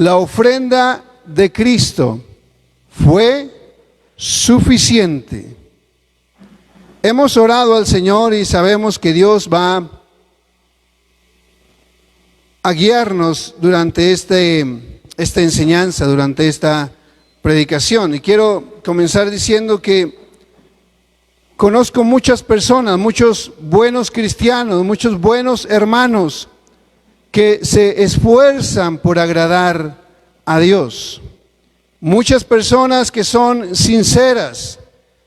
La ofrenda de Cristo fue suficiente. Hemos orado al Señor y sabemos que Dios va a guiarnos durante esta enseñanza, durante esta predicación. Y quiero comenzar diciendo que conozco muchas personas, muchos buenos cristianos, muchos buenos hermanos que se esfuerzan por agradar a Dios. Muchas personas que son sinceras,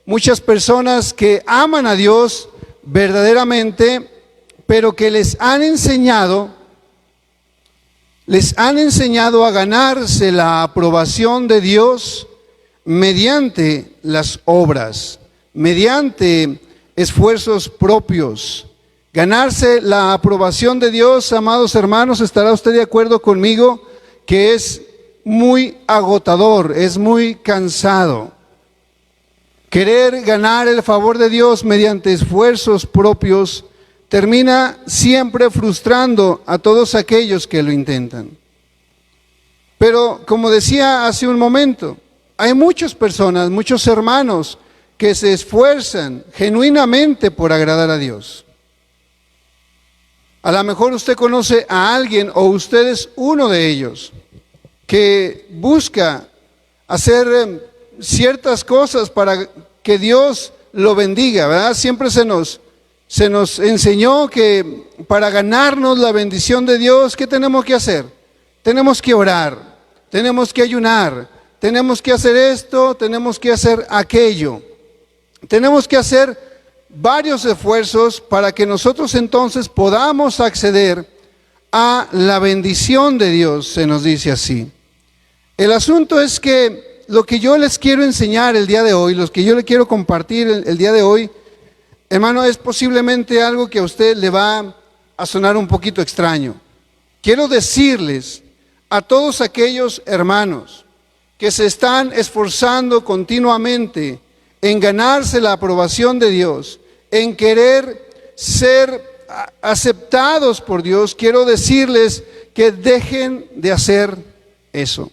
muchas personas que aman a Dios verdaderamente, pero que les han enseñado a ganarse la aprobación de Dios mediante las obras, mediante esfuerzos propios. Ganarse la aprobación de Dios, amados hermanos, estará usted de acuerdo conmigo que es muy agotador, es muy cansado. Querer ganar el favor de Dios mediante esfuerzos propios termina siempre frustrando a todos aquellos que lo intentan. Pero como decía hace un momento, hay muchas personas, muchos hermanos que se esfuerzan genuinamente por agradar a Dios. A lo mejor usted conoce a alguien o usted es uno de ellos que busca hacer ciertas cosas para que Dios lo bendiga, ¿verdad? Siempre se nos enseñó que para ganarnos la bendición de Dios, ¿qué tenemos que hacer? Tenemos que orar, tenemos que ayunar, tenemos que hacer esto, tenemos que hacer aquello. Tenemos que hacer varios esfuerzos para que nosotros entonces podamos acceder a la bendición de Dios, se nos dice así. El asunto es que lo que yo les quiero enseñar el día de hoy, lo que yo le quiero compartir el día de hoy, hermano, es posiblemente algo que a usted le va a sonar un poquito extraño. Quiero decirles a todos aquellos hermanos que se están esforzando continuamente en ganarse la aprobación de Dios, en querer ser aceptados por Dios, quiero decirles que dejen de hacer eso.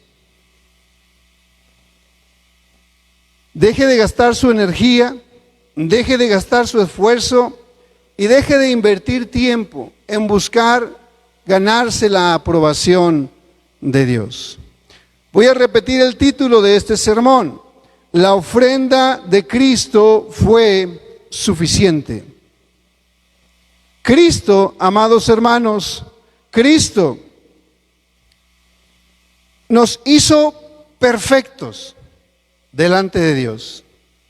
Deje de gastar su energía, deje de gastar su esfuerzo y deje de invertir tiempo en buscar ganarse la aprobación de Dios. Voy a repetir el título de este sermón. La ofrenda de Cristo fue suficiente. Cristo, amados hermanos, Cristo nos hizo perfectos delante de Dios.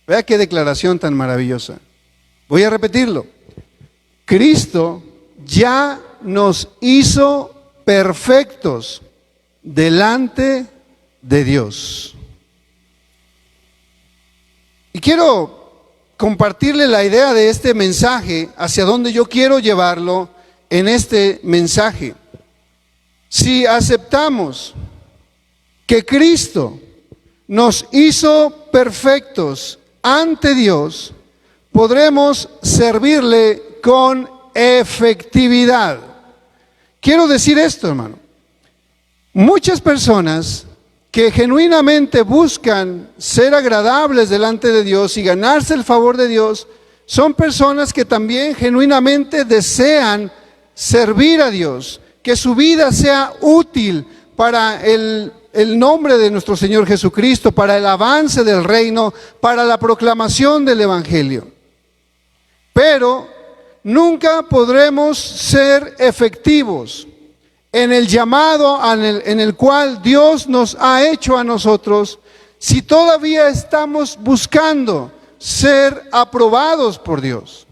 Vea qué declaración tan maravillosa. Voy a repetirlo. Cristo ya nos hizo perfectos delante de Dios. Y quiero compartirle la idea de este mensaje, hacia donde yo quiero llevarlo en este mensaje. Si aceptamos que Cristo nos hizo perfectos ante Dios, podremos servirle con efectividad. Quiero decir esto, hermano. Muchas personas que genuinamente buscan ser agradables delante de Dios y ganarse el favor de Dios, son personas que también genuinamente desean servir a Dios, que su vida sea útil para el nombre de nuestro Señor Jesucristo, para el avance del reino, para la proclamación del Evangelio. Pero nunca podremos ser efectivos en el llamado en el cual Dios nos ha hecho a nosotros, si todavía estamos buscando ser aprobados por Dios.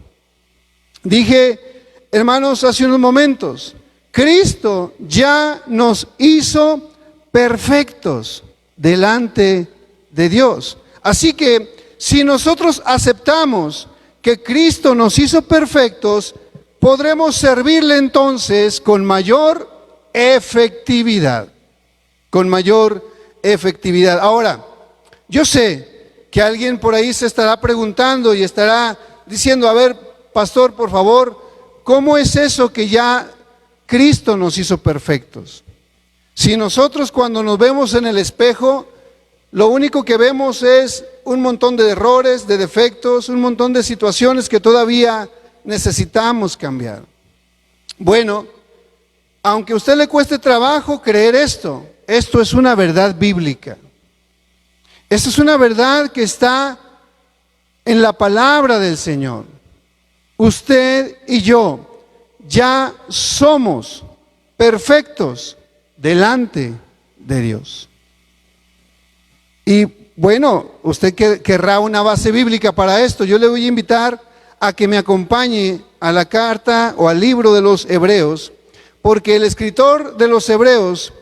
Dije, hermanos, hace unos momentos, Cristo ya nos hizo perfectos delante de Dios. Así que si nosotros aceptamos que Cristo nos hizo perfectos, podremos servirle entonces con mayor efectividad, con mayor efectividad. Ahora, yo sé que alguien por ahí se estará preguntando y estará diciendo, a ver, pastor, por favor, ¿cómo es eso que ya Cristo nos hizo perfectos? Si nosotros cuando nos vemos en el espejo, lo único que vemos es un montón de errores, de defectos, un montón de situaciones que todavía necesitamos cambiar. Bueno, aunque a usted le cueste trabajo creer esto es una verdad bíblica. Esto es una verdad que está en la palabra del Señor. Usted y yo ya somos perfectos delante de Dios. Y bueno, usted querrá una base bíblica para esto. Yo le voy a invitar a que me acompañe a la carta o al libro de los Hebreos, porque el escritor de los Hebreos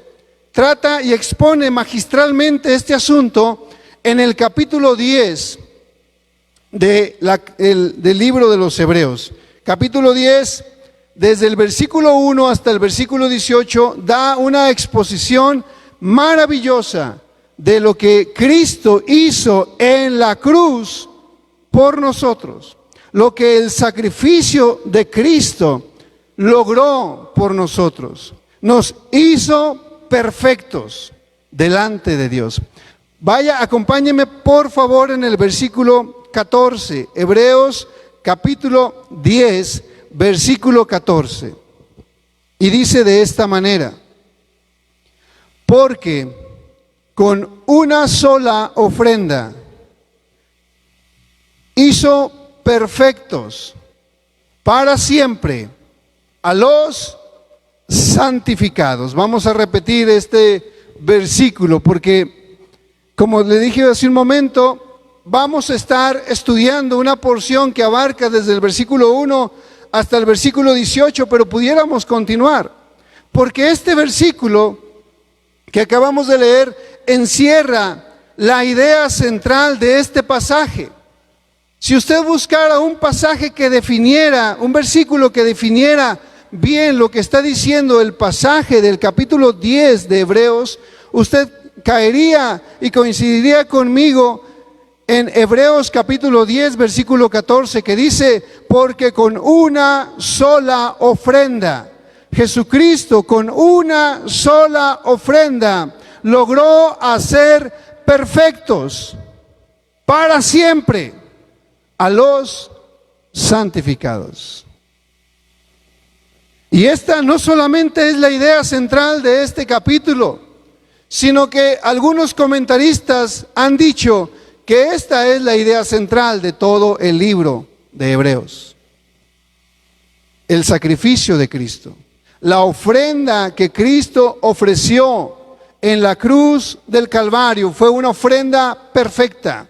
trata y expone magistralmente este asunto en el capítulo 10 del libro de los Hebreos. Capítulo 10, desde el versículo 1 hasta el versículo 18, da una exposición maravillosa de lo que Cristo hizo en la cruz por nosotros, lo que el sacrificio de Cristo logró por nosotros, nos hizo perfectos delante de Dios. Vaya, acompáñeme por favor en el versículo 14, Hebreos capítulo 10, versículo 14. Y dice de esta manera: porque con una sola ofrenda hizo perfectos para siempre a los santificados. Vamos a repetir este versículo porque, como le dije hace un momento, vamos a estar estudiando una porción que abarca desde el versículo 1 hasta el versículo 18, pero pudiéramos continuar, porque este versículo que acabamos de leer encierra la idea central de este pasaje. Si usted buscara un pasaje que definiera, un versículo que definiera bien lo que está diciendo el pasaje del capítulo 10 de Hebreos, usted caería y coincidiría conmigo en Hebreos capítulo 10, versículo 14, que dice: porque con una sola ofrenda, Jesucristo con una sola ofrenda logró hacer perfectos para siempre a los santificados. Y esta no solamente es la idea central de este capítulo, sino que algunos comentaristas han dicho que esta es la idea central de todo el libro de Hebreos. El sacrificio de Cristo, la ofrenda que Cristo ofreció en la cruz del Calvario fue una ofrenda perfecta,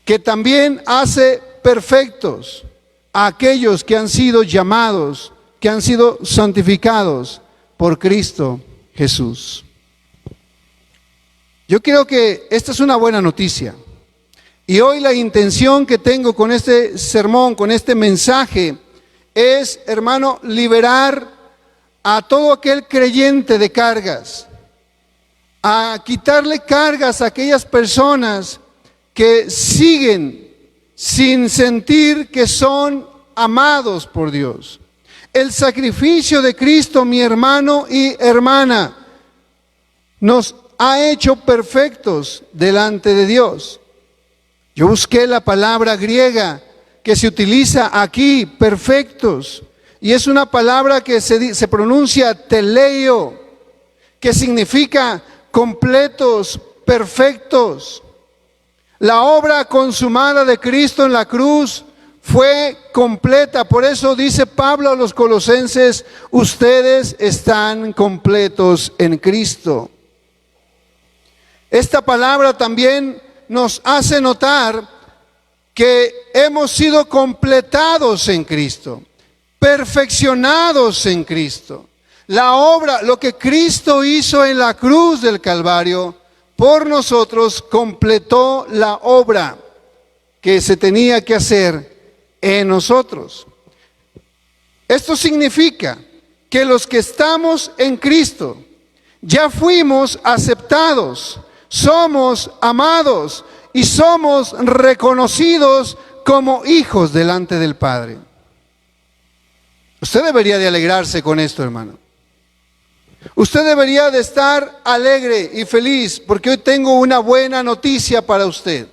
que también hace perfectos a aquellos que han sido llamados, que han sido santificados por Cristo Jesús. Yo creo que esta es una buena noticia. Y hoy la intención que tengo con este sermón, con este mensaje, es, hermano, liberar a todo aquel creyente de cargas, a quitarle cargas a aquellas personas que siguen sin sentir que son amados por Dios. El sacrificio de Cristo, mi hermano y hermana, nos ha hecho perfectos delante de Dios. Yo busqué la palabra griega que se utiliza aquí, perfectos, y es una palabra que se pronuncia teleio, que significa completos, perfectos. La obra consumada de Cristo en la cruz fue completa. Por eso dice Pablo a los colosenses: ustedes están completos en Cristo. Esta palabra también nos hace notar que hemos sido completados en Cristo, perfeccionados en Cristo. La obra, lo que Cristo hizo en la cruz del Calvario por nosotros, completó la obra que se tenía que hacer en nosotros. Esto significa que los que estamos en Cristo ya fuimos aceptados, somos amados y somos reconocidos como hijos delante del Padre. Usted debería de alegrarse con esto, hermano. Usted debería de estar alegre y feliz porque hoy tengo una buena noticia para usted.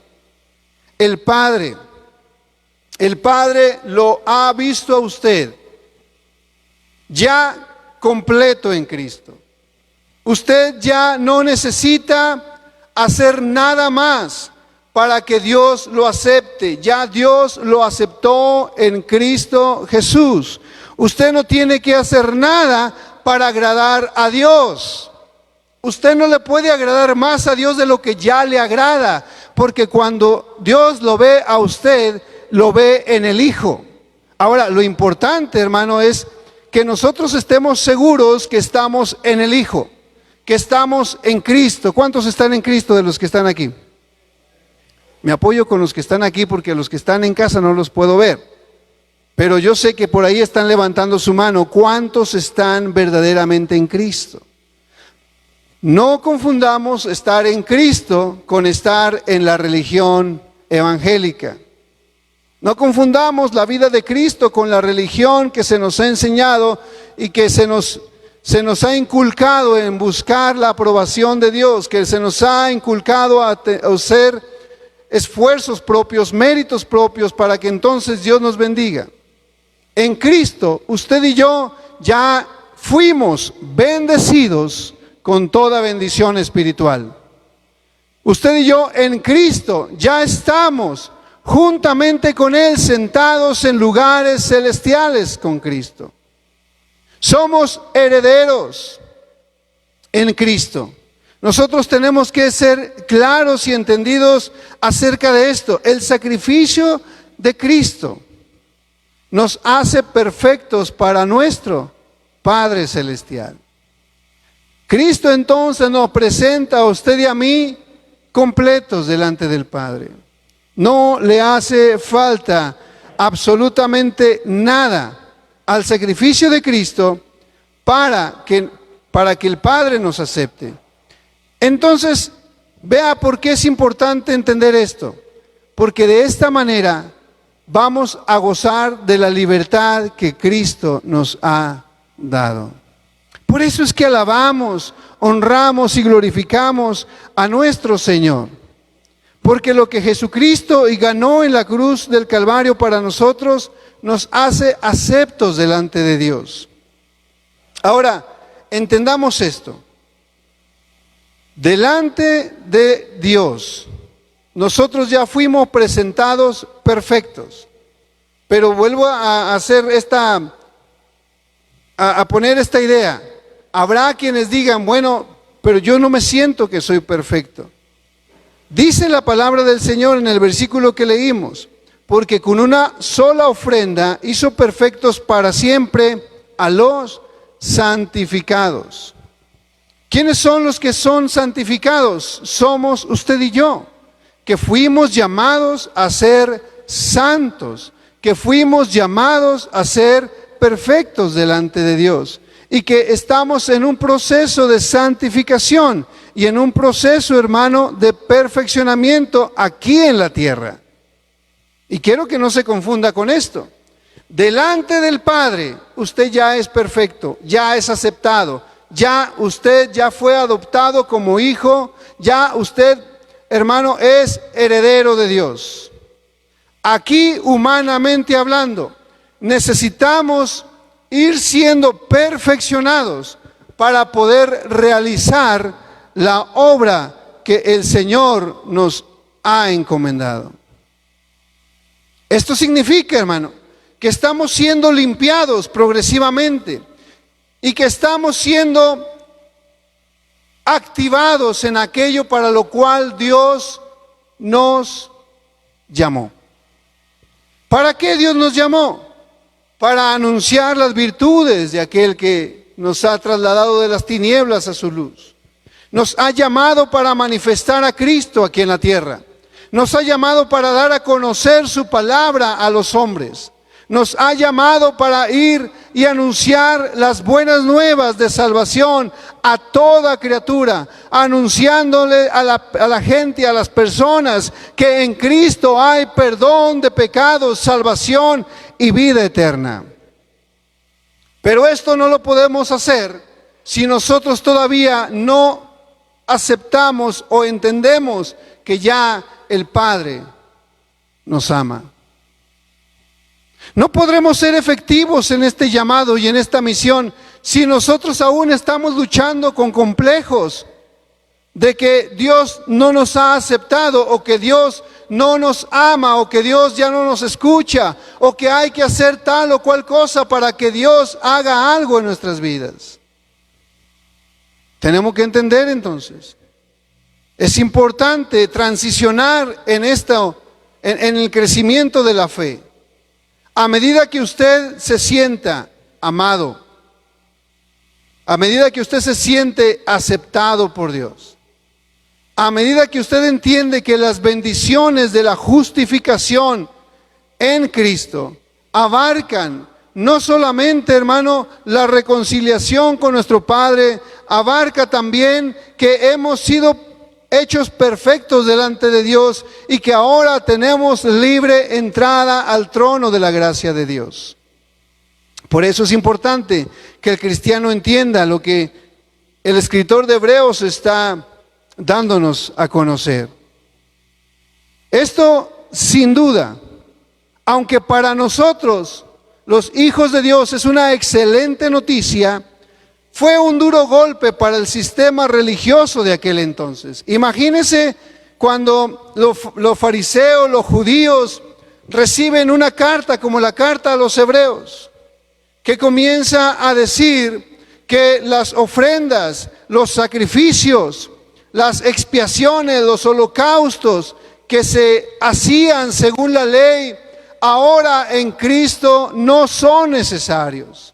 El Padre lo ha visto a usted ya completo en Cristo. Usted ya no necesita hacer nada más para que Dios lo acepte. Ya Dios lo aceptó en Cristo Jesús. Usted no tiene que hacer nada para agradar a Dios. Usted no le puede agradar más a Dios de lo que ya le agrada, porque cuando Dios lo ve a usted, lo ve en el Hijo. Ahora, lo importante, hermano, es que nosotros estemos seguros que estamos en el Hijo, que estamos en Cristo. ¿Cuántos están en Cristo de los que están aquí? Me apoyo con los que están aquí porque los que están en casa no los puedo ver. Pero yo sé que por ahí están levantando su mano. ¿Cuántos están verdaderamente en Cristo? No confundamos estar en Cristo con estar en la religión evangélica. No confundamos la vida de Cristo con la religión que se nos ha enseñado y que se nos ha inculcado en buscar la aprobación de Dios, que se nos ha inculcado a hacer esfuerzos propios, méritos propios para que entonces Dios nos bendiga. En Cristo, usted y yo ya fuimos bendecidos con toda bendición espiritual. Usted y yo en Cristo ya estamos juntamente con Él sentados en lugares celestiales con Cristo. Somos herederos en Cristo. Nosotros tenemos que ser claros y entendidos acerca de esto. El sacrificio de Cristo nos hace perfectos para nuestro Padre Celestial. Cristo entonces nos presenta a usted y a mí completos delante del Padre. No le hace falta absolutamente nada al sacrificio de Cristo para que el Padre nos acepte. Entonces, vea por qué es importante entender esto. Porque de esta manera vamos a gozar de la libertad que Cristo nos ha dado. Por eso es que alabamos, honramos y glorificamos a nuestro Señor. Porque lo que Jesucristo ganó en la cruz del Calvario para nosotros nos hace aceptos delante de Dios. Ahora, entendamos esto. Delante de Dios, nosotros ya fuimos presentados perfectos. Pero vuelvo a hacer a poner esta idea. Habrá quienes digan, bueno, pero yo no me siento que soy perfecto. Dice la palabra del Señor en el versículo que leímos, porque con una sola ofrenda hizo perfectos para siempre a los santificados. ¿Quiénes son los que son santificados? Somos usted y yo, que fuimos llamados a ser santos, que fuimos llamados a ser perfectos delante de Dios y que estamos en un proceso de santificación y en un proceso, hermano, de perfeccionamiento aquí en la tierra. Y quiero que no se confunda con esto. Delante del Padre, usted ya es perfecto, ya es aceptado, usted ya fue adoptado como hijo, ya usted, hermano, es heredero de Dios. Aquí, humanamente hablando, necesitamos ir siendo perfeccionados para poder realizar la obra que el Señor nos ha encomendado. Esto significa, hermano, que estamos siendo limpiados progresivamente y que estamos siendo activados en aquello para lo cual Dios nos llamó. ¿Para qué Dios nos llamó? Para anunciar las virtudes de aquel que nos ha trasladado de las tinieblas a su luz. Nos ha llamado para manifestar a Cristo aquí en la tierra. Nos ha llamado para dar a conocer su palabra a los hombres. Nos ha llamado para ir y anunciar las buenas nuevas de salvación a toda criatura, anunciándole a la gente, a las personas, que en Cristo hay perdón de pecados, salvación y vida eterna. Pero esto no lo podemos hacer si nosotros todavía no aceptamos o entendemos que ya el Padre nos ama. No podremos ser efectivos en este llamado y en esta misión si nosotros aún estamos luchando con complejos de que Dios no nos ha aceptado, o que Dios no nos ama, o que Dios ya no nos escucha, o que hay que hacer tal o cual cosa para que Dios haga algo en nuestras vidas. Tenemos que entender entonces, es importante transicionar en esto, en el crecimiento de la fe. A medida que usted se sienta amado, a medida que usted se siente aceptado por Dios, a medida que usted entiende que las bendiciones de la justificación en Cristo abarcan no solamente, hermano, la reconciliación con nuestro Padre, abarca también que hemos sido hechos perfectos delante de Dios y que ahora tenemos libre entrada al trono de la gracia de Dios. Por eso es importante que el cristiano entienda lo que el escritor de Hebreos está dándonos a conocer. Esto, sin duda, aunque para nosotros, los hijos de Dios, es una excelente noticia, fue un duro golpe para el sistema religioso de aquel entonces. Imagínense cuando los fariseos, los judíos, reciben una carta como la carta a los hebreos, que comienza a decir que las ofrendas, los sacrificios, las expiaciones, los holocaustos que se hacían según la ley, ahora en Cristo no son necesarios.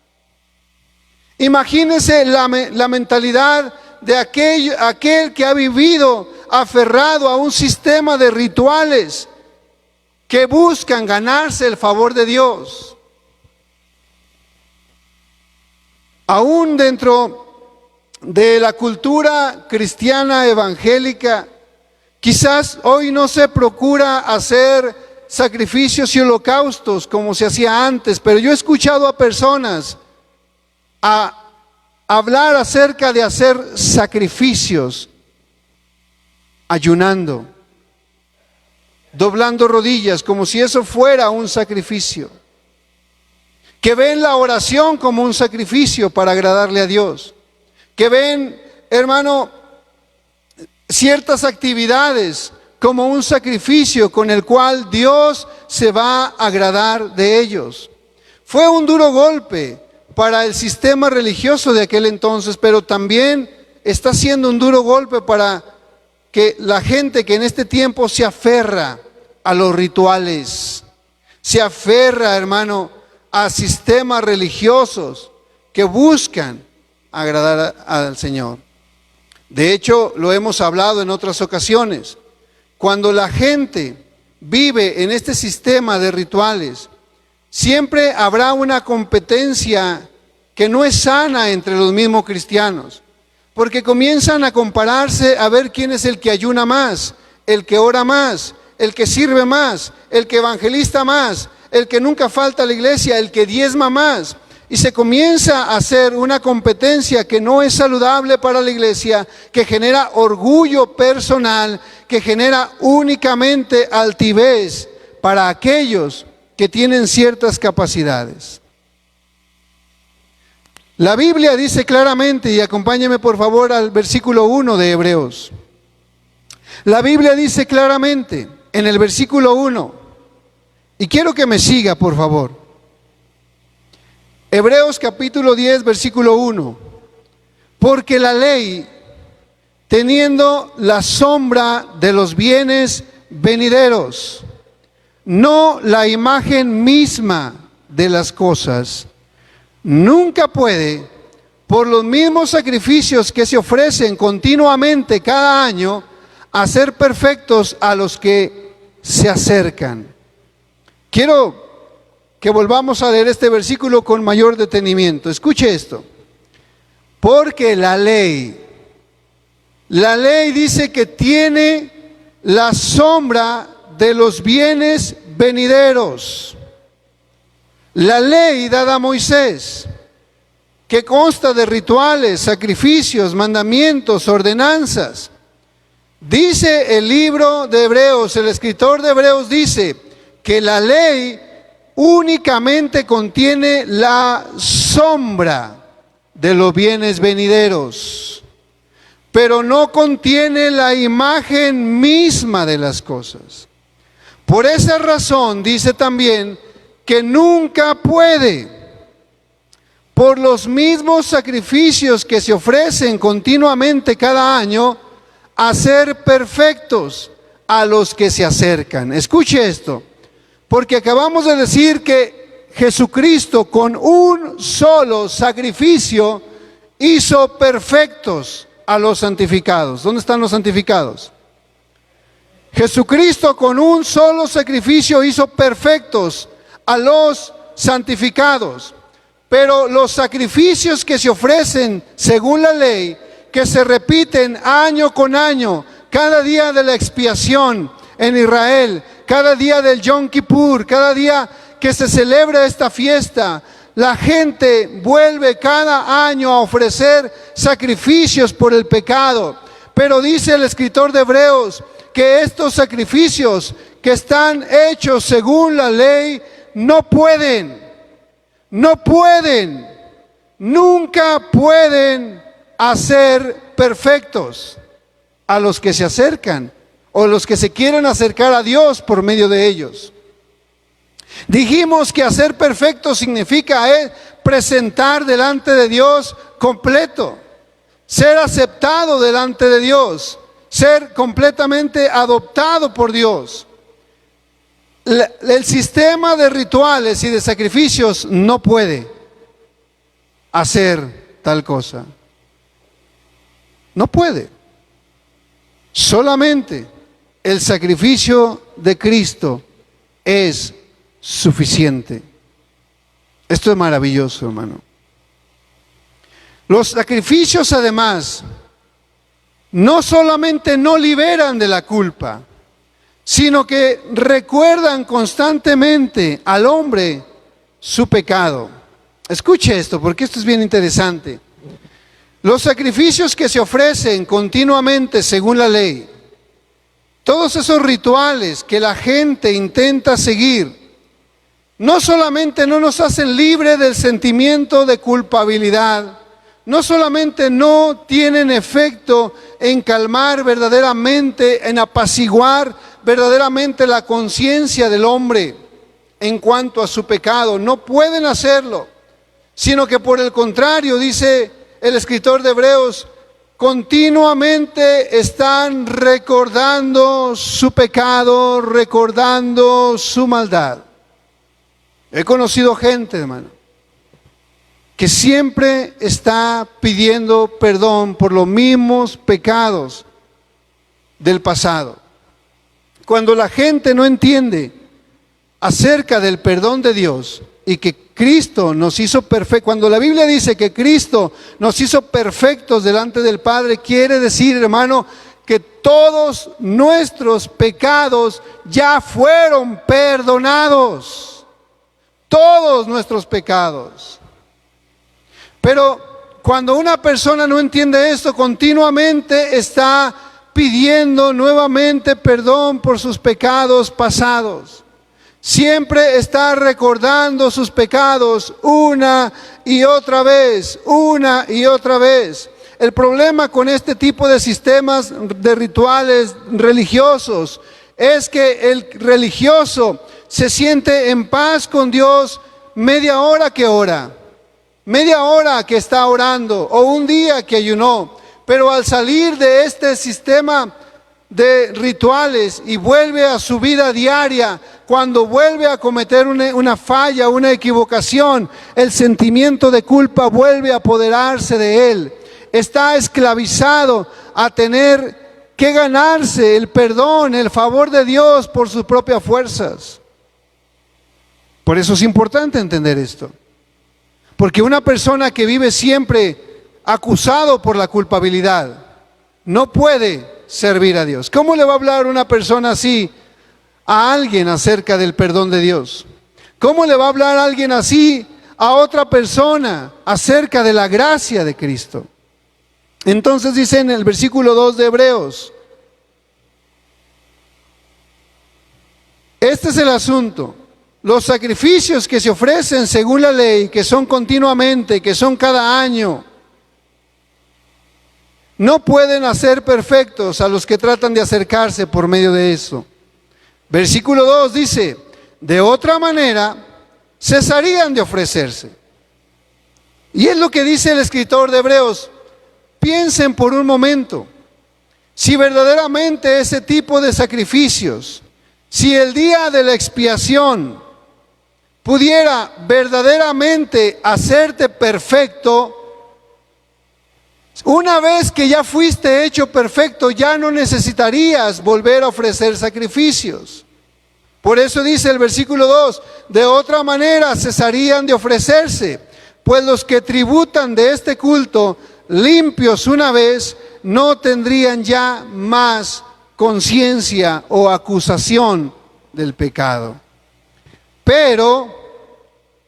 Imagínense la mentalidad de aquel que ha vivido aferrado a un sistema de rituales que buscan ganarse el favor de Dios. Aún dentro de la cultura cristiana evangélica, quizás hoy no se procura hacer sacrificios y holocaustos como se hacía antes, pero yo he escuchado a personas a hablar acerca de hacer sacrificios, ayunando, doblando rodillas, como si eso fuera un sacrificio, que ven la oración como un sacrificio para agradarle a Dios, que ven, hermano, ciertas actividades como un sacrificio con el cual Dios se va a agradar de ellos. Fue un duro golpe para el sistema religioso de aquel entonces, pero también está siendo un duro golpe para que la gente que en este tiempo se aferra a los rituales, se aferra, hermano, a sistemas religiosos que buscan agradar al Señor. De hecho, lo hemos hablado en otras ocasiones. Cuando la gente vive en este sistema de rituales, siempre habrá una competencia que no es sana entre los mismos cristianos, porque comienzan a compararse a ver quién es el que ayuna más, el que ora más, el que sirve más, el que evangeliza más, el que nunca falta a la iglesia, el que diezma más. Y se comienza a hacer una competencia que no es saludable para la iglesia, que genera orgullo personal, que genera únicamente altivez para aquellos que tienen ciertas capacidades. La Biblia dice claramente, y acompáñeme por favor al versículo 1 de Hebreos. La Biblia dice claramente en el versículo 1, y quiero que me siga por favor. Hebreos capítulo 10, versículo 1. Porque la ley, teniendo la sombra de los bienes venideros, no la imagen misma de las cosas, nunca puede, por los mismos sacrificios que se ofrecen continuamente cada año, hacer perfectos a los que se acercan. Quiero que volvamos a leer este versículo con mayor detenimiento. Escuche esto. Porque la ley dice que tiene la sombra de los bienes venideros. La ley dada a Moisés que consta de rituales, sacrificios, mandamientos, ordenanzas. Dice el libro de Hebreos, el escritor de Hebreos dice que la ley únicamente contiene la sombra de los bienes venideros, pero no contiene la imagen misma de las cosas. Por esa razón dice también que nunca puede, por los mismos sacrificios que se ofrecen continuamente cada año, hacer perfectos a los que se acercan. Escuche esto, porque acabamos de decir que Jesucristo con un solo sacrificio hizo perfectos a los santificados. ¿Dónde están los santificados? Jesucristo con un solo sacrificio hizo perfectos a los santificados. Pero los sacrificios que se ofrecen según la ley, que se repiten año con año, cada día de la expiación en Israel, cada día del Yom Kippur, cada día que se celebra esta fiesta, la gente vuelve cada año a ofrecer sacrificios por el pecado. Pero dice el escritor de Hebreos que estos sacrificios que están hechos según la ley no pueden, nunca pueden hacer perfectos a los que se acercan o los que se quieren acercar a Dios por medio de ellos. Dijimos que hacer perfecto significa presentar delante de Dios completo, ser aceptado delante de Dios, ser completamente adoptado por Dios. El sistema de rituales y de sacrificios no puede hacer tal cosa. No puede. Solamente el sacrificio de Cristo es suficiente. Esto es maravilloso, hermano. Los sacrificios, además, no solamente no liberan de la culpa, sino que recuerdan constantemente al hombre su pecado. Escuche esto, porque esto es bien interesante. Los sacrificios que se ofrecen continuamente según la ley, todos esos rituales que la gente intenta seguir, no solamente no nos hacen libre del sentimiento de culpabilidad, no solamente no tienen efecto en calmar verdaderamente, en apaciguar verdaderamente la conciencia del hombre en cuanto a su pecado, no pueden hacerlo, sino que por el contrario, dice el escritor de Hebreos, continuamente están recordando su pecado, recordando su maldad. He conocido gente, hermano, que siempre está pidiendo perdón por los mismos pecados del pasado. Cuando la gente no entiende acerca del perdón de Dios y que Cristo nos hizo perfectos, cuando la Biblia dice que Cristo nos hizo perfectos delante del Padre, quiere decir, hermano, que todos nuestros pecados ya fueron perdonados. Todos nuestros pecados. Pero cuando una persona no entiende esto, continuamente está pidiendo nuevamente perdón por sus pecados pasados. Siempre está recordando sus pecados una y otra vez, una y otra vez. El problema con este tipo de sistemas de rituales religiosos es que el religioso se siente en paz con Dios media hora que ora, media hora que está orando o un día que ayunó, pero al salir de este sistema de rituales y vuelve a su vida diaria, cuando vuelve a cometer una falla, una equivocación, el sentimiento de culpa vuelve a apoderarse de él. Está esclavizado a tener que ganarse el perdón, el favor de Dios por sus propias fuerzas. Por eso es importante entender esto. Porque una persona que vive siempre acusado por la culpabilidad no puede servir a Dios. ¿Cómo le va a hablar una persona así a alguien acerca del perdón de Dios? ¿Cómo le va a hablar a alguien así a otra persona acerca de la gracia de Cristo. Entonces dice en el versículo 2 de Hebreos, este es el asunto: los sacrificios que se ofrecen según la ley, que son continuamente, que son cada año, no pueden hacer perfectos a los que tratan de acercarse por medio de eso. Versículo 2 dice, de otra manera cesarían de ofrecerse. Y es lo que dice el escritor de Hebreos. Piensen por un momento, si verdaderamente ese tipo de sacrificios, si el día de la expiación pudiera verdaderamente hacerte perfecto, una vez que ya fuiste hecho perfecto, ya no necesitarías volver a ofrecer sacrificios. Por eso dice el versículo 2, de otra manera cesarían de ofrecerse, pues los que tributan de este culto, limpios una vez, no tendrían ya más conciencia o acusación del pecado. Pero,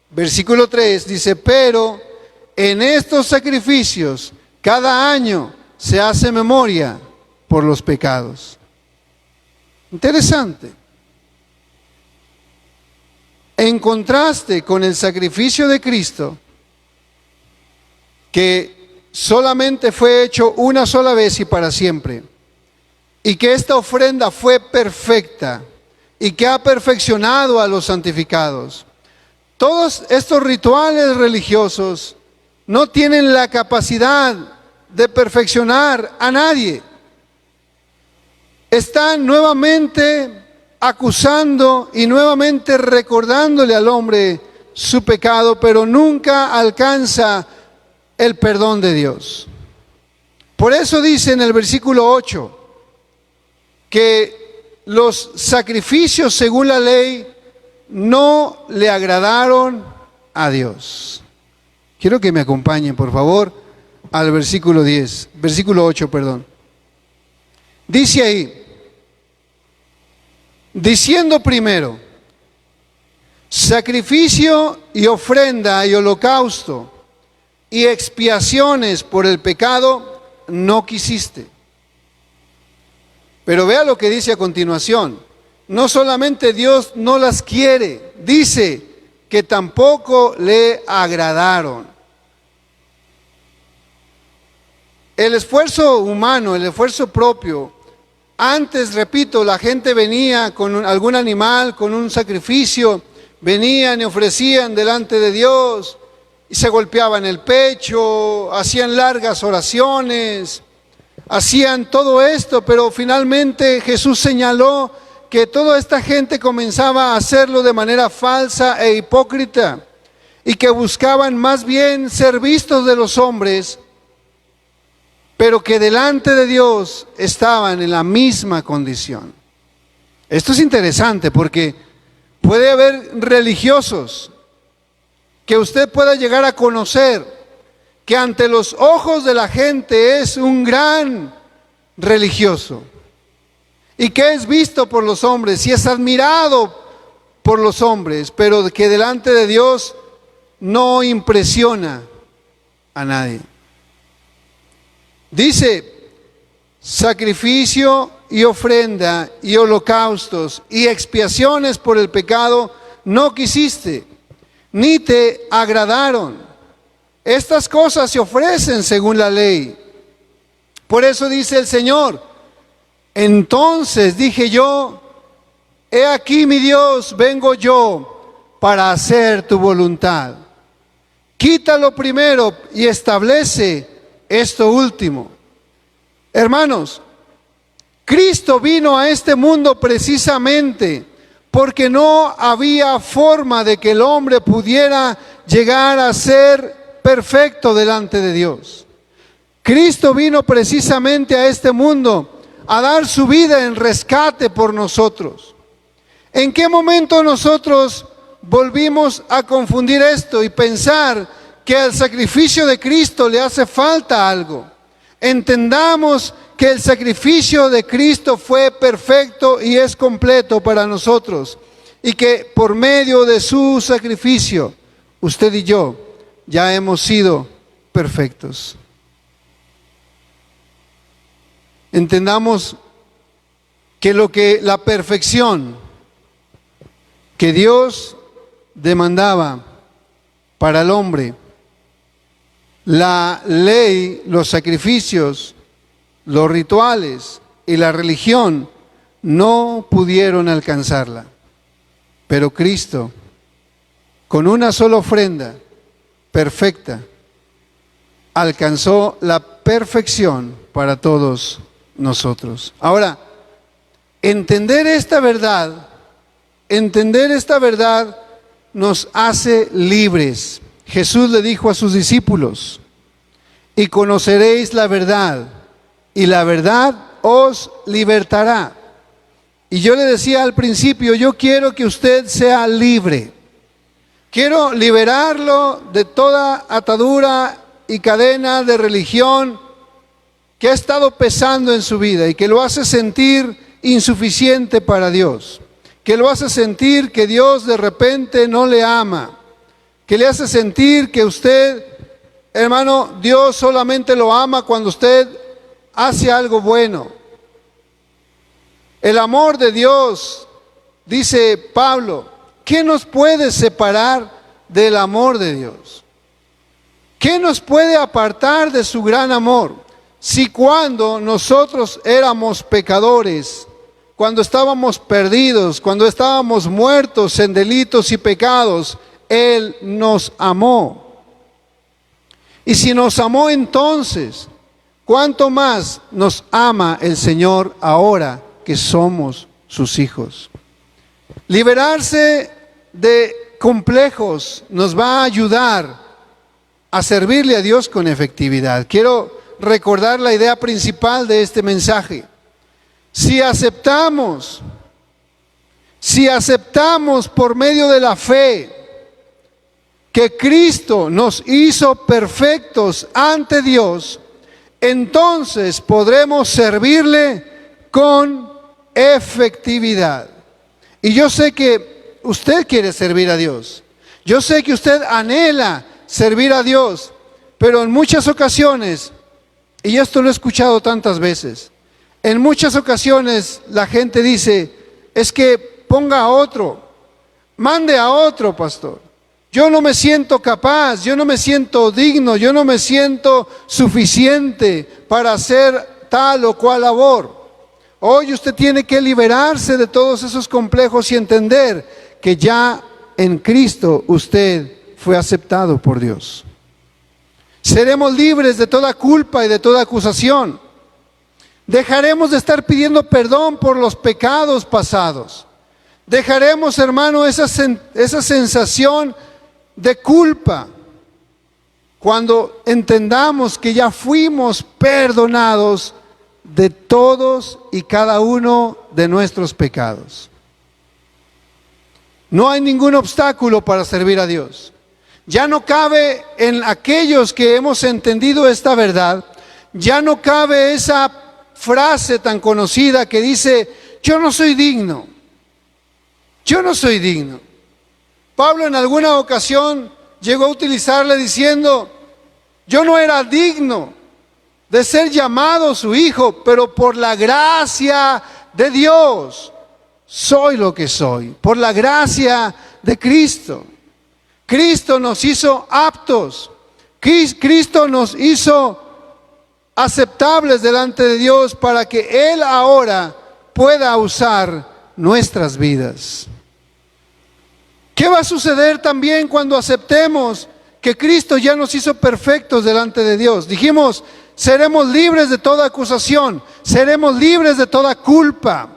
versículo 3 dice, pero en estos sacrificios cada año se hace memoria por los pecados. Interesante. En contraste con el sacrificio de Cristo, que solamente fue hecho una sola vez y para siempre, y que esta ofrenda fue perfecta y que ha perfeccionado a los santificados. Todos estos rituales religiosos no tienen la capacidad de perfeccionar a nadie. Están nuevamente acusando y nuevamente recordándole al hombre su pecado, pero nunca alcanza el perdón de Dios. Por eso dice en el versículo 8 que los sacrificios según la ley no le agradaron a Dios. Quiero que me acompañen, por favor, al versículo 8, perdón. Dice ahí, diciendo primero, sacrificio y ofrenda y holocausto y expiaciones por el pecado no quisiste. Pero vea lo que dice a continuación. No solamente Dios no las quiere, dice que tampoco le agradaron. El esfuerzo humano, el esfuerzo propio, antes, repito, la gente venía con algún animal, con un sacrificio, venían y ofrecían delante de Dios, y se golpeaban el pecho, hacían largas oraciones, hacían todo esto, pero finalmente Jesús señaló que toda esta gente comenzaba a hacerlo de manera falsa e hipócrita, y que buscaban más bien ser vistos de los hombres, pero que delante de Dios estaban en la misma condición. Esto es interesante porque puede haber religiosos que usted pueda llegar a conocer, que ante los ojos de la gente es un gran religioso y que es visto por los hombres y es admirado por los hombres, pero que delante de Dios no impresiona a nadie. Dice, sacrificio y ofrenda y holocaustos y expiaciones por el pecado no quisiste, ni te agradaron. Estas cosas se ofrecen según la ley. Por eso dice el Señor, entonces dije yo, he aquí mi Dios, vengo yo para hacer tu voluntad. Quítalo primero y establece esto último. Hermanos, Cristo vino a este mundo precisamente porque no había forma de que el hombre pudiera llegar a ser perfecto delante de Dios. Cristo vino precisamente a este mundo a dar su vida en rescate por nosotros. ¿En qué momento nosotros volvimos a confundir esto y pensar que al sacrificio de Cristo le hace falta algo? Entendamos que el sacrificio de Cristo fue perfecto y es completo para nosotros, y que por medio de su sacrificio usted y yo ya hemos sido perfectos. Entendamos que la perfección que Dios demandaba para el hombre, la ley, los sacrificios, los rituales y la religión no pudieron alcanzarla. Pero Cristo, con una sola ofrenda perfecta, alcanzó la perfección para todos nosotros. Ahora, entender esta verdad nos hace libres. Jesús le dijo a sus discípulos: y conoceréis la verdad, y la verdad os libertará. Y yo le decía al principio, yo quiero que usted sea libre. Quiero liberarlo de toda atadura y cadena de religión que ha estado pesando en su vida y que lo hace sentir insuficiente para Dios, que lo hace sentir que Dios de repente no le ama, que le hace sentir que usted, hermano, Dios solamente lo ama cuando usted hace algo bueno. El amor de Dios, dice Pablo, ¿qué nos puede separar del amor de Dios? ¿Qué nos puede apartar de su gran amor? Si cuando nosotros éramos pecadores, cuando estábamos perdidos, cuando estábamos muertos en delitos y pecados, Él nos amó. Y si nos amó entonces, ¿cuánto más nos ama el Señor ahora que somos sus hijos? Liberarse de complejos nos va a ayudar a servirle a Dios con efectividad. Quiero recordar la idea principal de este mensaje. Si aceptamos por medio de la fe que Cristo nos hizo perfectos ante Dios, entonces podremos servirle con efectividad. Y yo sé que usted quiere servir a Dios. Yo sé que usted anhela servir a Dios, pero en muchas ocasiones, y esto lo he escuchado tantas veces, en muchas ocasiones la gente dice, es que ponga a otro, mande a otro pastor. Yo no me siento capaz, yo no me siento digno, yo no me siento suficiente para hacer tal o cual labor. Hoy usted tiene que liberarse de todos esos complejos y entender que ya en Cristo usted fue aceptado por Dios. Seremos libres de toda culpa y de toda acusación. Dejaremos de estar pidiendo perdón por los pecados pasados. Dejaremos, hermano, esa sensación de culpa cuando entendamos que ya fuimos perdonados de todos y cada uno de nuestros pecados. No hay ningún obstáculo para servir a Dios. Ya no cabe en aquellos que hemos entendido esta verdad, ya no cabe esa frase tan conocida que dice, yo no soy digno. Yo no soy digno. Pablo en alguna ocasión llegó a utilizarle diciendo, yo no era digno de ser llamado su hijo, pero por la gracia de Dios soy lo que soy, por la gracia de Cristo. Cristo nos hizo aptos, Cristo nos hizo aceptables delante de Dios para que Él ahora pueda usar nuestras vidas. ¿Qué va a suceder también cuando aceptemos que Cristo ya nos hizo perfectos delante de Dios? Dijimos, seremos libres de toda acusación, seremos libres de toda culpa.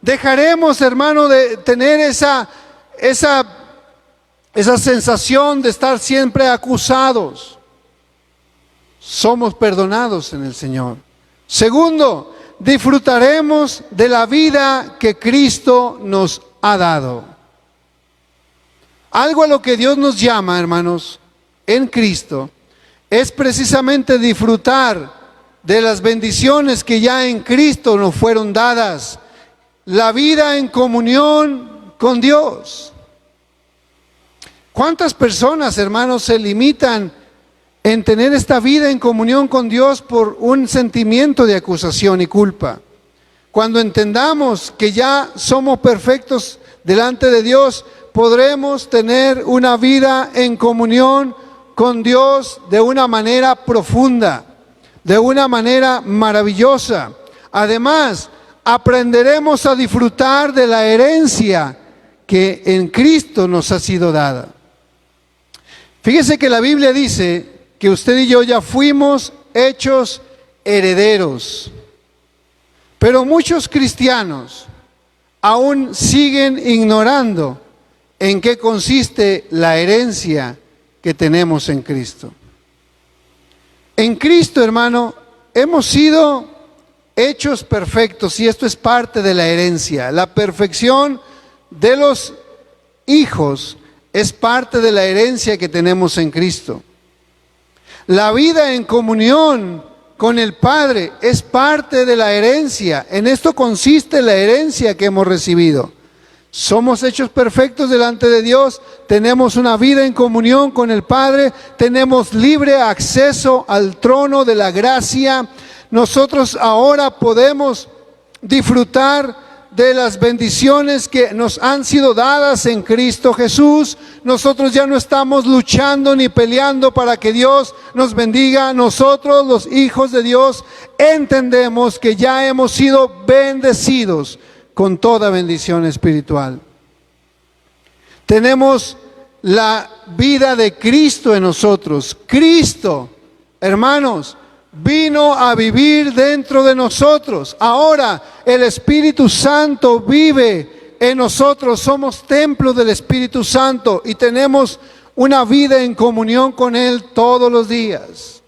Dejaremos, hermano, de tener esa sensación de estar siempre acusados. Somos perdonados en el Señor. Segundo, disfrutaremos de la vida que Cristo nos ha dado. Algo a lo que Dios nos llama, hermanos, en Cristo, es precisamente disfrutar de las bendiciones que ya en Cristo nos fueron dadas. La vida en comunión con Dios. ¿Cuántas personas, hermanos, se limitan en tener esta vida en comunión con Dios por un sentimiento de acusación y culpa? Cuando entendamos que ya somos perfectos delante de Dios, podremos tener una vida en comunión con Dios de una manera profunda, de una manera maravillosa. Además, aprenderemos a disfrutar de la herencia que en Cristo nos ha sido dada. Fíjese que la Biblia dice que usted y yo ya fuimos hechos herederos. Pero muchos cristianos aún siguen ignorando en qué consiste la herencia que tenemos en Cristo. En Cristo, hermano, hemos sido hechos perfectos y esto es parte de la herencia. La perfección de los hijos es parte de la herencia que tenemos en Cristo. La vida en comunión con el Padre es parte de la herencia. En esto consiste la herencia que hemos recibido. Somos hechos perfectos delante de Dios, tenemos una vida en comunión con el Padre, tenemos libre acceso al trono de la gracia. Nosotros ahora podemos disfrutar de las bendiciones que nos han sido dadas en Cristo Jesús. Nosotros ya no estamos luchando ni peleando para que Dios nos bendiga. Nosotros, los hijos de Dios, entendemos que ya hemos sido bendecidos con toda bendición espiritual. Tenemos la vida de Cristo en nosotros. Cristo, hermanos, vino a vivir dentro de nosotros. Ahora el Espíritu Santo vive en nosotros. Somos templo del Espíritu Santo y tenemos una vida en comunión con Él todos los días.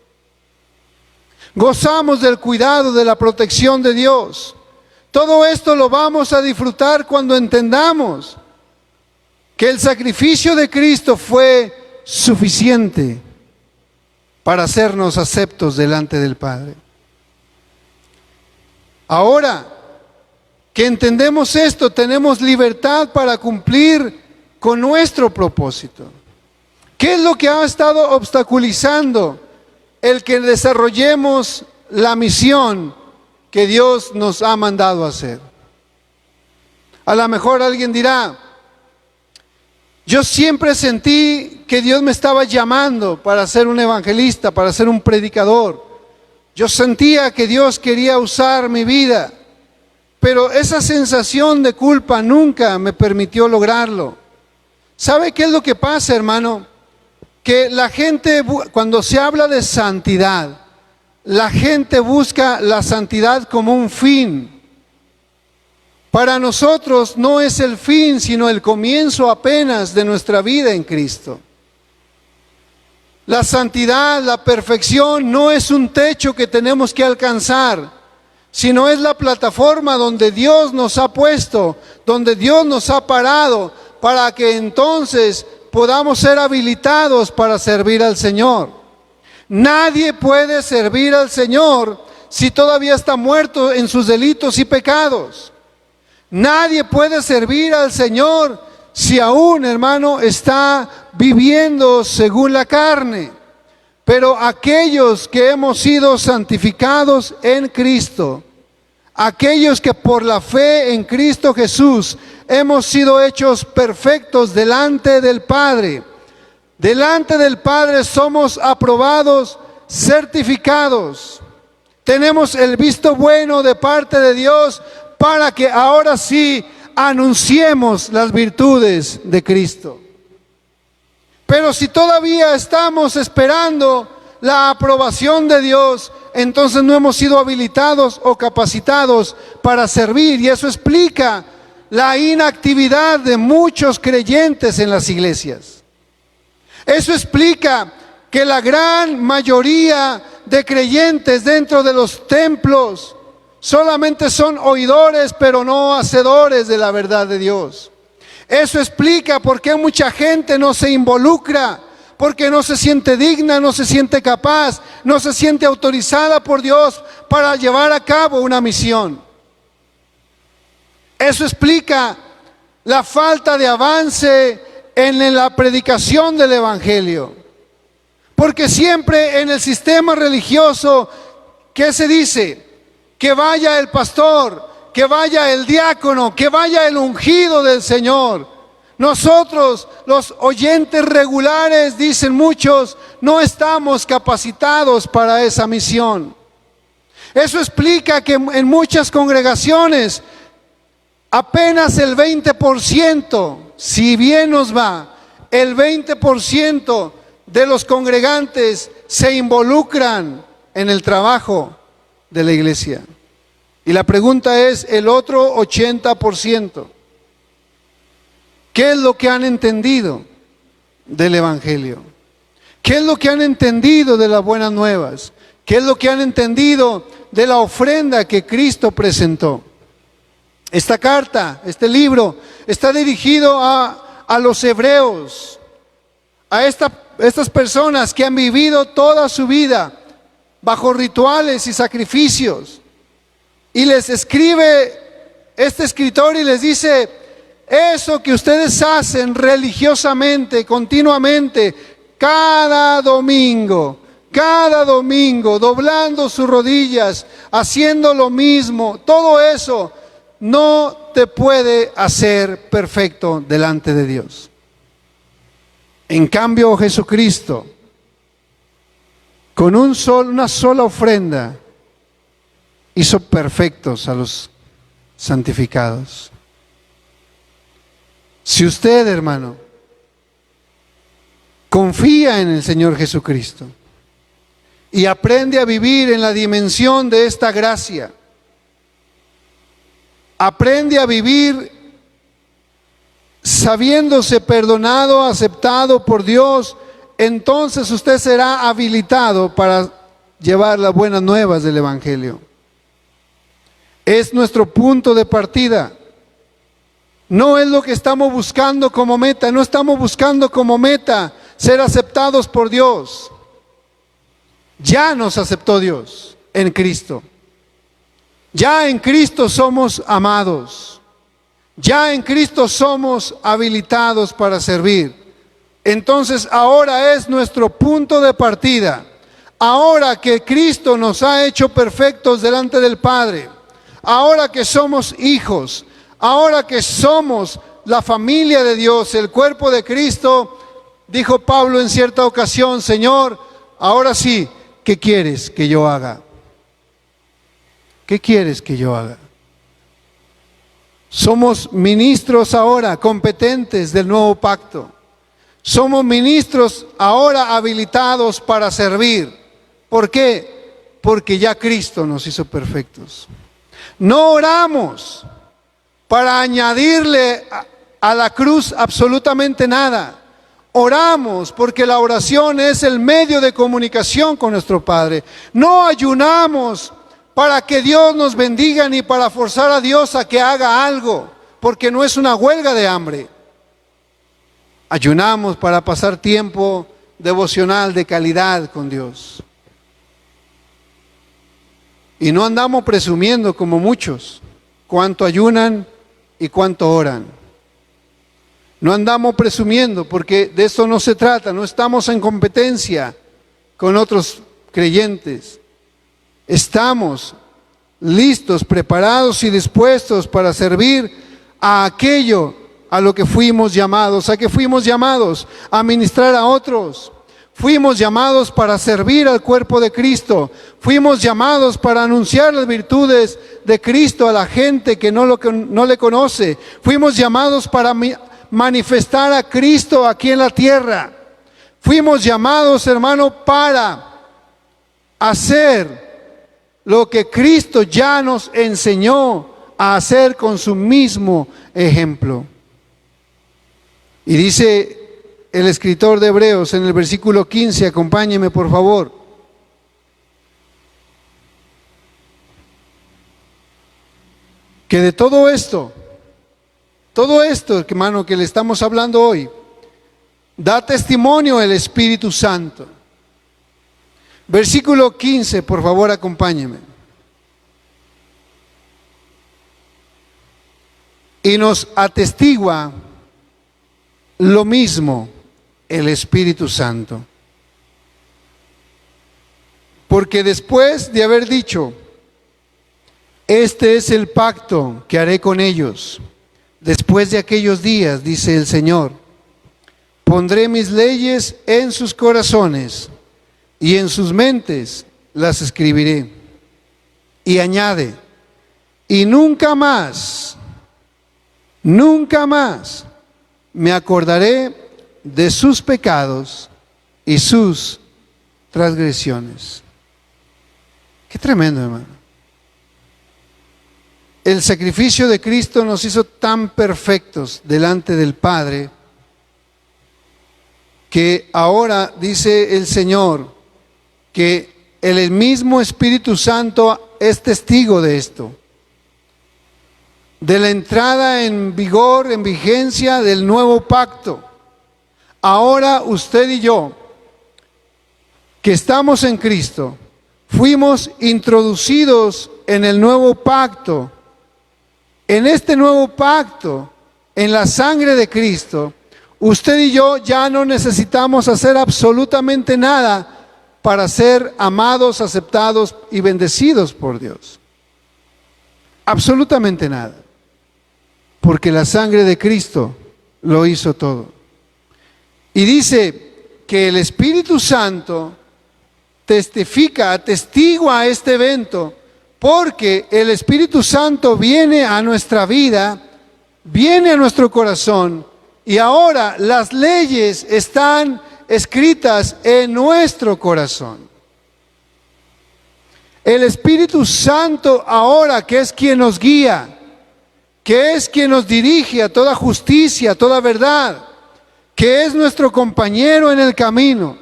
Gozamos del cuidado, de la protección de Dios. Todo esto lo vamos a disfrutar cuando entendamos que el sacrificio de Cristo fue suficiente para hacernos aceptos delante del Padre. Ahora que entendemos esto, tenemos libertad para cumplir con nuestro propósito. ¿Qué es lo que ha estado obstaculizando el que desarrollemos la misión que Dios nos ha mandado a hacer? A lo mejor alguien dirá: yo siempre sentí que Dios me estaba llamando para ser un evangelista, para ser un predicador. Yo sentía que Dios quería usar mi vida, pero esa sensación de culpa nunca me permitió lograrlo. ¿Sabe qué es lo que pasa, hermano? Que la gente, cuando se habla de santidad, la gente busca la santidad como un fin. Para nosotros no es el fin, sino el comienzo apenas de nuestra vida en Cristo. La santidad, la perfección no es un techo que tenemos que alcanzar, sino es la plataforma donde Dios nos ha puesto, donde Dios nos ha parado, para que entonces podamos ser habilitados para servir al Señor. Nadie puede servir al Señor si todavía está muerto en sus delitos y pecados. Nadie puede servir al Señor si aún, hermano, está viviendo según la carne. Pero aquellos que hemos sido santificados en Cristo, aquellos que por la fe en Cristo Jesús hemos sido hechos perfectos delante del Padre. Delante del Padre somos aprobados, certificados. Tenemos el visto bueno de parte de Dios para que ahora sí anunciemos las virtudes de Cristo. Pero si todavía estamos esperando la aprobación de Dios, entonces no hemos sido habilitados o capacitados para servir. Y eso explica la inactividad de muchos creyentes en las iglesias. Eso explica que la gran mayoría de creyentes dentro de los templos solamente son oidores, pero no hacedores de la verdad de Dios. Eso explica por qué mucha gente no se involucra, porque no se siente digna, no se siente capaz, no se siente autorizada por Dios para llevar a cabo una misión. Eso explica la falta de avance en la predicación del Evangelio. Porque siempre en el sistema religioso, ¿qué se dice? Que vaya el pastor, que vaya el diácono, que vaya el ungido del Señor. Nosotros, los oyentes regulares, dicen muchos, no estamos capacitados para esa misión. Eso explica que en muchas congregaciones apenas el 20%, si bien nos va, el 20% de los congregantes se involucran en el trabajo de la iglesia. Y la pregunta es, el otro 80%, ¿qué es lo que han entendido del Evangelio? ¿Qué es lo que han entendido de las buenas nuevas? ¿Qué es lo que han entendido de la ofrenda que Cristo presentó? Esta carta, este libro, está dirigido a los hebreos, a estas personas que han vivido toda su vida bajo rituales y sacrificios. Y les escribe este escritor y les dice, eso que ustedes hacen religiosamente, continuamente, cada domingo, doblando sus rodillas, haciendo lo mismo, todo eso no te puede hacer perfecto delante de Dios. En cambio, Jesucristo, con una sola ofrenda, hizo perfectos a los santificados. Si usted, hermano, confía en el Señor Jesucristo y aprende a vivir en la dimensión de esta gracia, aprende a vivir sabiéndose perdonado, aceptado por Dios, entonces usted será habilitado para llevar las buenas nuevas del Evangelio. Es nuestro punto de partida. No es lo que estamos buscando como meta, no estamos buscando como meta ser aceptados por Dios. Ya nos aceptó Dios en Cristo. Ya en Cristo somos amados. Ya en Cristo somos habilitados para servir. Entonces ahora es nuestro punto de partida. Ahora que Cristo nos ha hecho perfectos delante del Padre, ahora que somos hijos, ahora que somos la familia de Dios, el cuerpo de Cristo, dijo Pablo en cierta ocasión, Señor, ahora sí, ¿qué quieres que yo haga? ¿Qué quieres que yo haga? Somos ministros ahora competentes del nuevo pacto. Somos ministros ahora habilitados para servir. ¿Por qué? Porque ya Cristo nos hizo perfectos. No oramos para añadirle a la cruz absolutamente nada. Oramos porque la oración es el medio de comunicación con nuestro Padre. No ayunamos para que Dios nos bendiga ni para forzar a Dios a que haga algo, porque no es una huelga de hambre. Ayunamos para pasar tiempo devocional de calidad con Dios. Y no andamos presumiendo como muchos cuánto ayunan y cuánto oran. No andamos presumiendo porque de eso no se trata, no estamos en competencia con otros creyentes. Estamos listos, preparados y dispuestos para servir a aquello a lo que fuimos llamados, a que fuimos llamados a ministrar a otros. Fuimos llamados para servir al cuerpo de Cristo. Fuimos llamados para anunciar las virtudes de Cristo a la gente que no le conoce. Fuimos llamados para manifestar a Cristo aquí en la tierra. Fuimos llamados, hermano, para hacer lo que Cristo ya nos enseñó a hacer con su mismo ejemplo. Y dice el escritor de Hebreos en el versículo 15, acompáñeme por favor. Que de todo esto, hermano, que le estamos hablando hoy, da testimonio el Espíritu Santo. Versículo 15, por favor, acompáñeme. Y nos atestigua lo mismo el Espíritu Santo. Porque después de haber dicho, este es el pacto que haré con ellos, después de aquellos días, dice el Señor, pondré mis leyes en sus corazones y en sus mentes las escribiré. Y añade, y nunca más me acordaré de sus pecados y sus transgresiones. Qué tremendo, hermano. El sacrificio de Cristo nos hizo tan perfectos delante del Padre que ahora dice el Señor que el mismo Espíritu Santo es testigo de esto, de la entrada en vigor, en vigencia del nuevo pacto. Ahora usted y yo, que estamos en Cristo, fuimos introducidos en el nuevo pacto. En este nuevo pacto, en la sangre de Cristo, usted y yo ya no necesitamos hacer absolutamente nada para ser amados, aceptados y bendecidos por Dios. Absolutamente nada. Porque la sangre de Cristo lo hizo todo. Y dice que el Espíritu Santo testifica, atestigua este evento, porque el Espíritu Santo viene a nuestra vida, viene a nuestro corazón, y ahora las leyes están escritas en nuestro corazón. El Espíritu Santo ahora, que es quien nos guía, que es quien nos dirige a toda justicia, a toda verdad, que es nuestro compañero en el camino,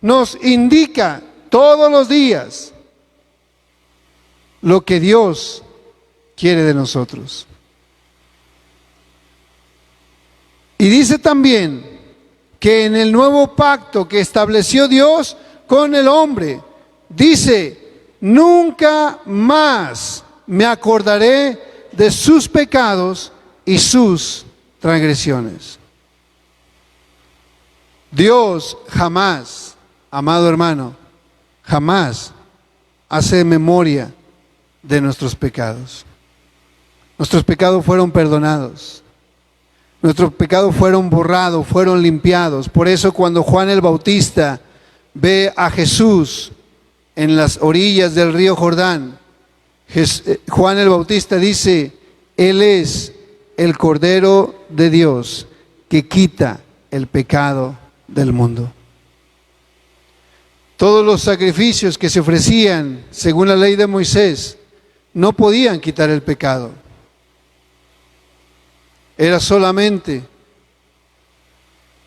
nos indica todos los días lo que Dios quiere de nosotros. Y dice también que en el nuevo pacto que estableció Dios con el hombre, dice, nunca más me acordaré de sus pecados y sus transgresiones. Dios jamás, amado hermano, jamás hace memoria de nuestros pecados. Nuestros pecados fueron perdonados. Nuestros pecados fueron borrados, fueron limpiados. Por eso cuando Juan el Bautista ve a Jesús en las orillas del río Jordán, Juan el Bautista dice, Él es el Cordero de Dios que quita el pecado del mundo. Todos los sacrificios que se ofrecían según la ley de Moisés no podían quitar el pecado. Era solamente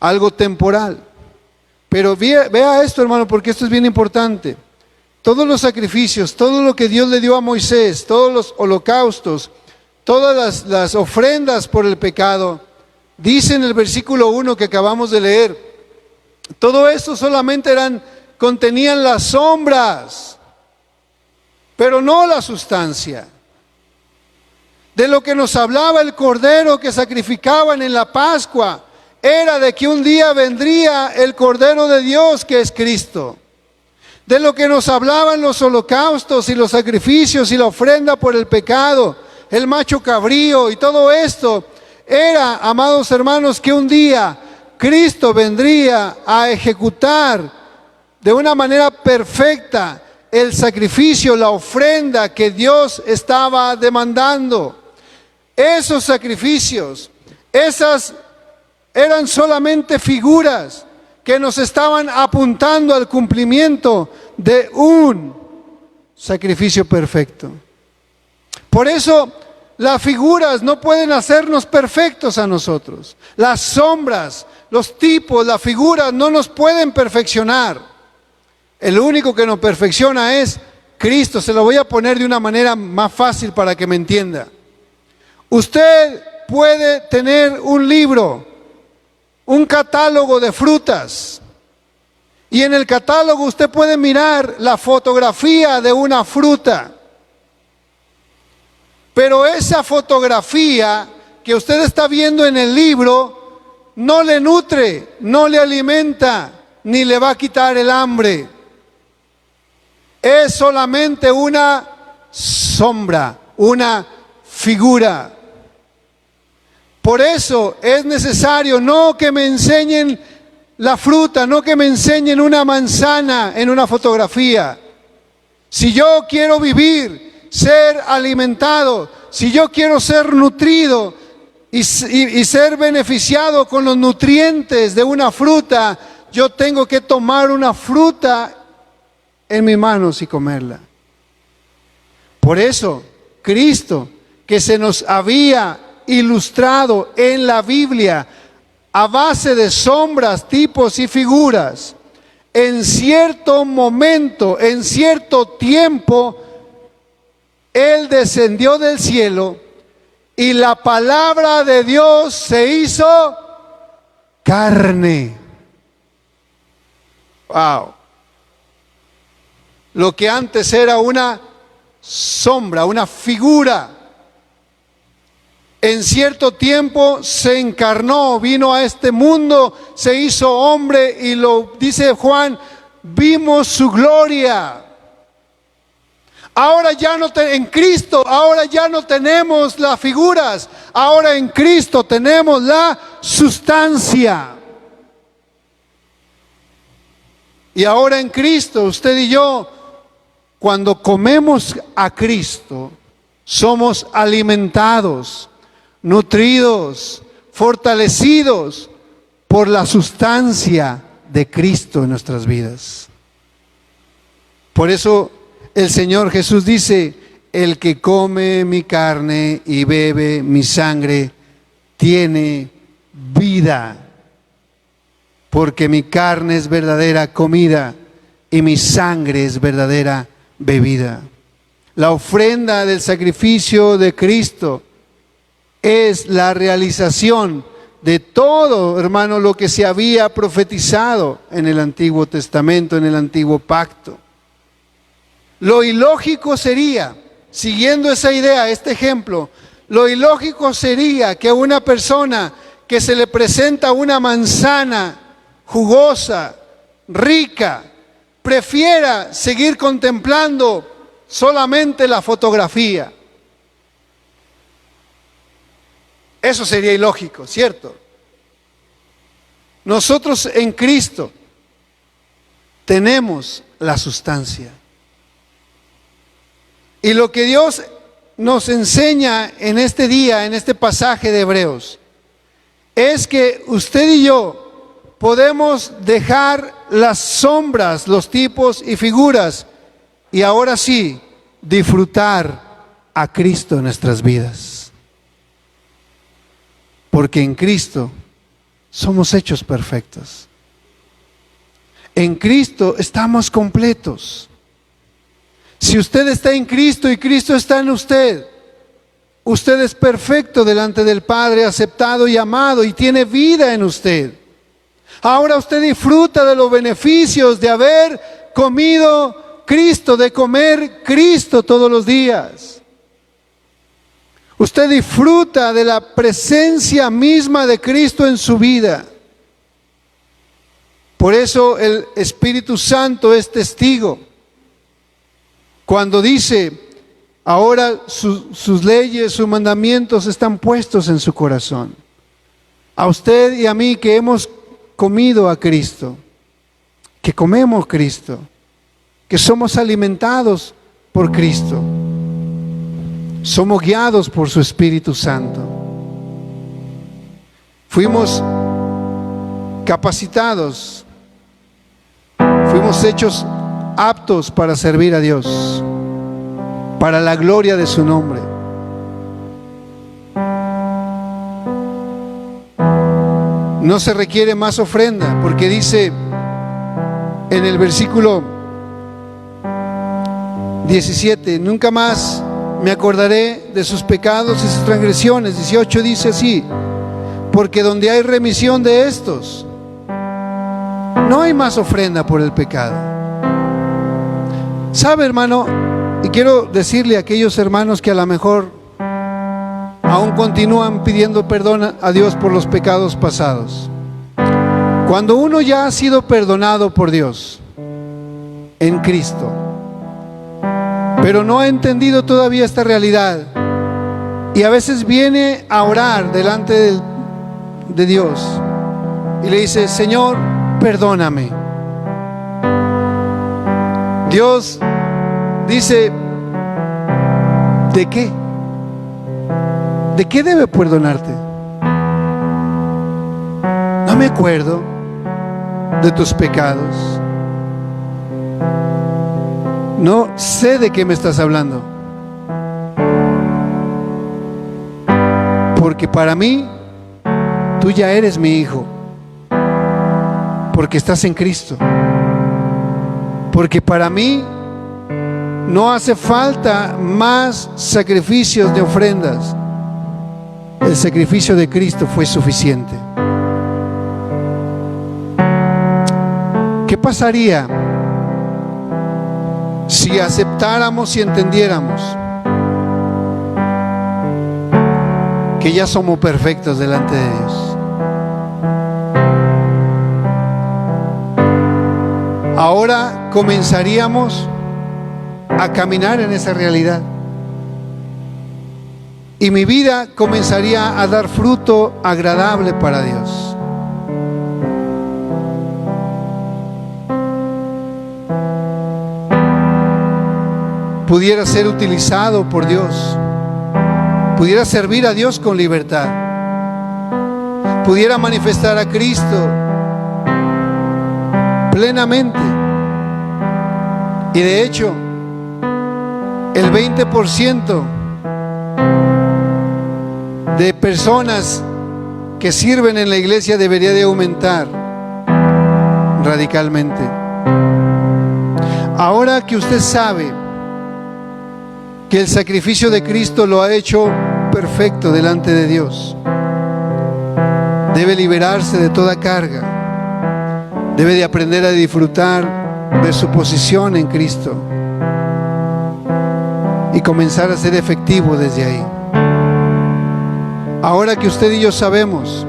algo temporal. Pero vea esto, hermano, porque esto es bien importante. Todos los sacrificios, todo lo que Dios le dio a Moisés, todos los holocaustos, todas las ofrendas por el pecado, dice en el versículo 1 que acabamos de leer, todo eso solamente contenían las sombras, pero no la sustancia. De lo que nos hablaba el Cordero que sacrificaban en la Pascua, era de que un día vendría el Cordero de Dios, que es Cristo. De lo que nos hablaban los holocaustos y los sacrificios y la ofrenda por el pecado, el macho cabrío y todo esto, era, amados hermanos, que un día Cristo vendría a ejecutar de una manera perfecta el sacrificio, la ofrenda que Dios estaba demandando. Esos sacrificios, esas eran solamente figuras que nos estaban apuntando al cumplimiento de un sacrificio perfecto. Por eso las figuras no pueden hacernos perfectos a nosotros. Las sombras, los tipos, las figuras no nos pueden perfeccionar. El único que nos perfecciona es Cristo. Se lo voy a poner de una manera más fácil para que me entienda. Usted puede tener un libro, un catálogo de frutas, y en el catálogo usted puede mirar la fotografía de una fruta. Pero esa fotografía que usted está viendo en el libro no le nutre, no le alimenta, ni le va a quitar el hambre. Es solamente una sombra, una figura. Por eso es necesario no que me enseñen la fruta, no que me enseñen una manzana en una fotografía. Si yo quiero vivir, ser alimentado, si yo quiero ser nutrido y ser beneficiado con los nutrientes de una fruta, yo tengo que tomar una fruta en mis manos y comerla. Por eso, Cristo, que se nos había ilustrado en la Biblia a base de sombras, tipos y figuras, en cierto momento, en cierto tiempo, Él descendió del cielo y la palabra de Dios se hizo carne. Wow. Lo que antes era una sombra, una figura, en cierto tiempo se encarnó, vino a este mundo, se hizo hombre y lo dice Juan, vimos su gloria. Ahora ya no en Cristo, ahora ya no tenemos las figuras, ahora en Cristo tenemos la sustancia. Y ahora en Cristo, usted y yo, cuando comemos a Cristo, somos alimentados, nutridos, fortalecidos por la sustancia de Cristo en nuestras vidas. Por eso el Señor Jesús dice, el que come mi carne y bebe mi sangre, tiene vida, porque mi carne es verdadera comida y mi sangre es verdadera bebida. La ofrenda del sacrificio de Cristo es la realización de todo, hermano, lo que se había profetizado en el Antiguo Testamento, en el Antiguo Pacto. Lo ilógico sería, siguiendo esa idea, este ejemplo, lo ilógico sería que a una persona que se le presenta una manzana jugosa, rica, prefiera seguir contemplando solamente la fotografía. Eso sería ilógico, ¿cierto? Nosotros en Cristo tenemos la sustancia. Y lo que Dios nos enseña en este día, en este pasaje de Hebreos, es que usted y yo podemos dejar las sombras, los tipos y figuras, y ahora sí, disfrutar a Cristo en nuestras vidas. Porque en Cristo somos hechos perfectos. En Cristo estamos completos. Si usted está en Cristo y Cristo está en usted, usted es perfecto delante del Padre, aceptado y amado, y tiene vida en usted. Ahora usted disfruta de los beneficios de haber comido Cristo, de comer Cristo todos los días. Usted disfruta de la presencia misma de Cristo en su vida. Por eso el Espíritu Santo es testigo. Cuando dice, ahora sus leyes, sus mandamientos están puestos en su corazón. A usted y a mí que hemos comido a Cristo, que comemos Cristo, que somos alimentados por Cristo, somos guiados por su Espíritu Santo. Fuimos capacitados, fuimos hechos aptos para servir a Dios, para la gloria de su nombre. No se requiere más ofrenda, porque dice en el versículo 17, nunca más me acordaré de sus pecados y sus transgresiones. 18 dice así, porque donde hay remisión de estos, no hay más ofrenda por el pecado. ¿Sabe, hermano? Y quiero decirle a aquellos hermanos que a lo mejor aún continúan pidiendo perdón a Dios por los pecados pasados. Cuando uno ya ha sido perdonado por Dios en Cristo, pero no ha entendido todavía esta realidad, y a veces viene a orar delante de Dios y le dice: Señor, perdóname. Dios dice: ¿de qué? ¿De qué debe perdonarte? No me acuerdo de tus pecados. No sé de qué me estás hablando. Porque para mí, tú ya eres mi hijo. Porque estás en Cristo. Porque para mí no hace falta más sacrificios de ofrendas. El sacrificio de Cristo fue suficiente. ¿Qué pasaría si aceptáramos y entendiéramos que ya somos perfectos delante de Dios? Ahora comenzaríamos a caminar en esa realidad, y mi vida comenzaría a dar fruto agradable para Dios. Pudiera ser utilizado por Dios, pudiera servir a Dios con libertad, pudiera manifestar a Cristo plenamente. Y de hecho, el 20% de personas que sirven en la iglesia debería de aumentar radicalmente. Ahora que usted sabe que el sacrificio de Cristo lo ha hecho perfecto delante de Dios, debe liberarse de toda carga, debe de aprender a disfrutar de su posición en Cristo y comenzar a ser efectivo desde ahí. Ahora que usted y yo sabemos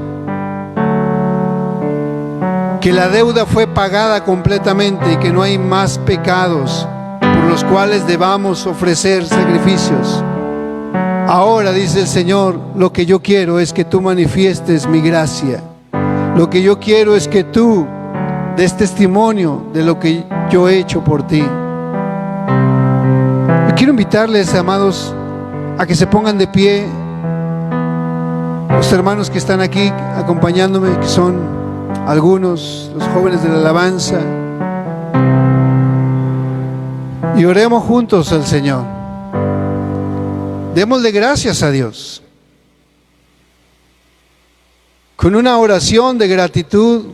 que la deuda fue pagada completamente y que no hay más pecados por los cuales debamos ofrecer sacrificios, ahora dice el Señor: lo que yo quiero es que tú manifiestes mi gracia. Lo que yo quiero es que tú des testimonio de lo que yo he hecho por ti. Yo quiero invitarles, amados, a que se pongan de pie. Los hermanos que están aquí acompañándome, que son algunos, los jóvenes de la alabanza, y oremos juntos al Señor. Démosle gracias a Dios con una oración de gratitud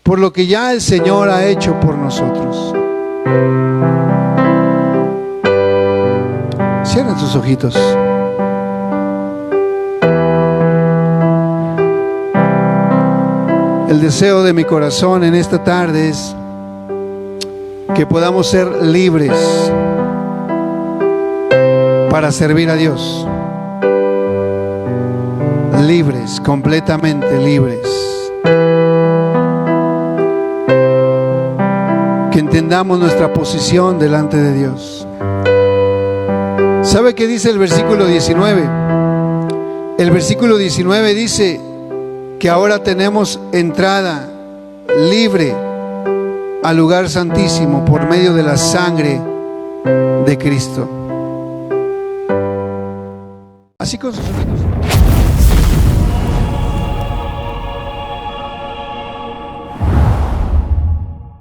por lo que ya el Señor ha hecho por nosotros. Cierren sus ojitos. El deseo de mi corazón en esta tarde es que podamos ser libres para servir a Dios. Libres, completamente libres. Que entendamos nuestra posición delante de Dios. ¿Sabe qué dice el versículo 19? El versículo 19 dice que ahora tenemos entrada libre al lugar santísimo por medio de la sangre de Cristo. Así con sus ojitos.